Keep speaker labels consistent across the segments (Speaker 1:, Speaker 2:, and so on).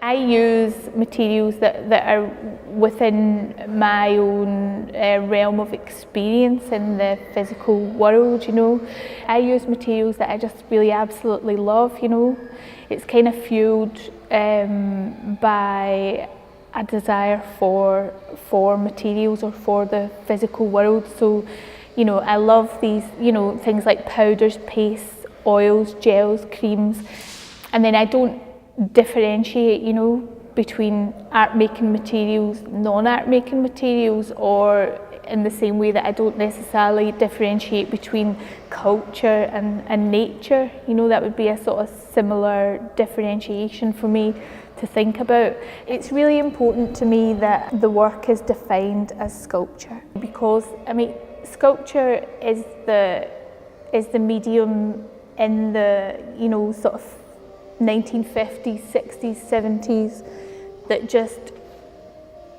Speaker 1: I use materials that are within my own realm of experience in the physical world, you know. I use materials that I just really absolutely love, you know. It's kind of fueled by a desire for materials or for the physical world. So, you know, I love these, you know, things like powders, pastes, oils, gels, creams, and then I don't differentiate, you know, between art making materials, non-art making materials, or in the same way that I don't necessarily differentiate between culture and nature. You know, that would be a sort of similar differentiation for me to think about. It's really important to me that the work is defined as sculpture, because I mean sculpture is the medium in the, you know, sort of 1950s, 60s, 70s that just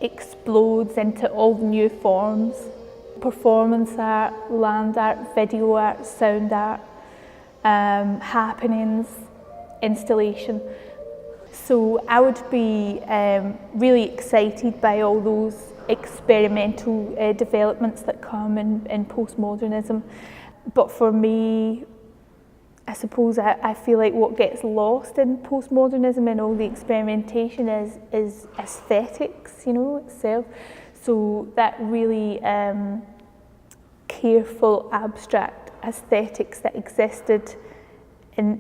Speaker 1: explodes into all new forms. Performance art, land art, video art, sound art, happenings, installation. So I would be really excited by all those experimental developments that come in postmodernism. But for me, I suppose I feel like what gets lost in postmodernism and all the experimentation is aesthetics, you know, itself. So that really careful, abstract aesthetics that existed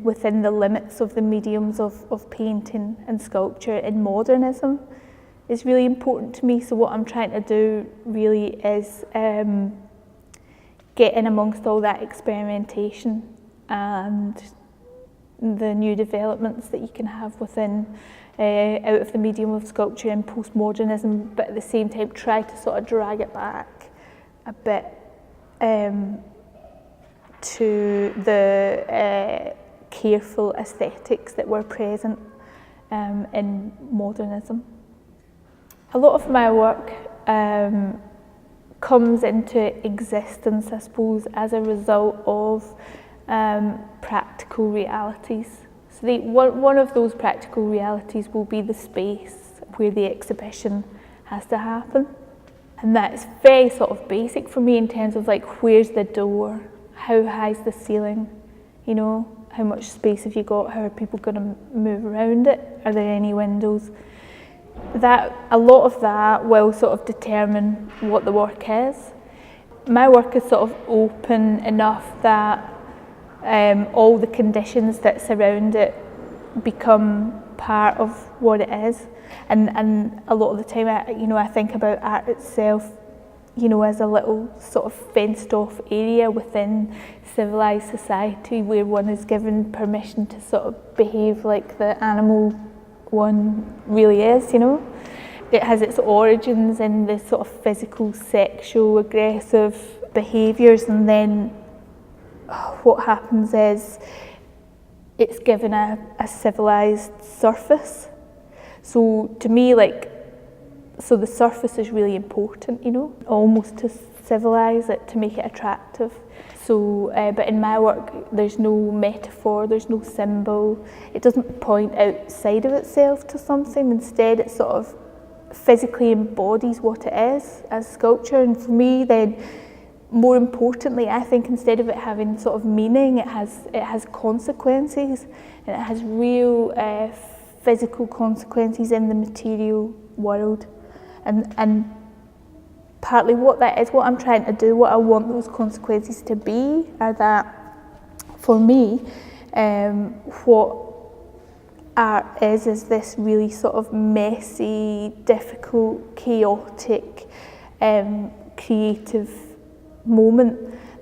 Speaker 1: within the limits of the mediums of painting and sculpture in modernism is really important to me. So what I'm trying to do really is get in amongst all that experimentation and the new developments that you can have within out of the medium of sculpture and postmodernism, but at the same time try to sort of drag it back a bit to the careful aesthetics that were present in modernism. A lot of my work comes into existence, I suppose, as a result of practical realities. So one of those practical realities will be the space where the exhibition has to happen. And that's very sort of basic for me in terms of like, where's the door? How high's the ceiling? You know, how much space have you got? How are people going to move around it? Are there any windows? A lot of that will sort of determine what the work is. My work is sort of open enough that all the conditions that surround it become part of what it is, and a lot of the time, I think about art itself, you know, as a little sort of fenced off area within civilized society where one is given permission to sort of behave like the animal one really is, you know. It has its origins in the sort of physical, sexual, aggressive behaviours, and then what happens is it's given a civilised surface. So to me, so the surface is really important, you know, almost to civilise it, to make it attractive. So, but in my work, there's no metaphor, there's no symbol. It doesn't point outside of itself to something. Instead, it sort of physically embodies what it is as sculpture. And for me, then, more importantly, I think instead of it having sort of meaning, it has consequences, and it has real physical consequences in the material world, and partly what that is, what I'm trying to do, what I want those consequences to be, are that for me, what art is this really sort of messy, difficult, chaotic, creative moment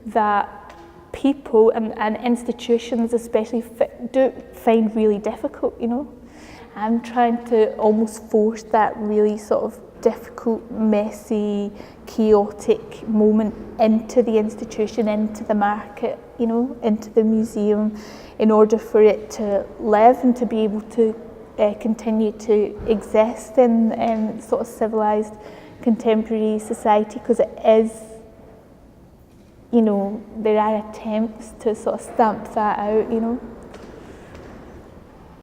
Speaker 1: that people and institutions especially do find really difficult, you know. I'm trying to almost force that really sort of difficult, messy, chaotic moment into the institution, into the market, you know, into the museum, in order for it to live and to be able to continue to exist in sort of civilised contemporary society, because it is, you know, there are attempts to sort of stamp that out, you know.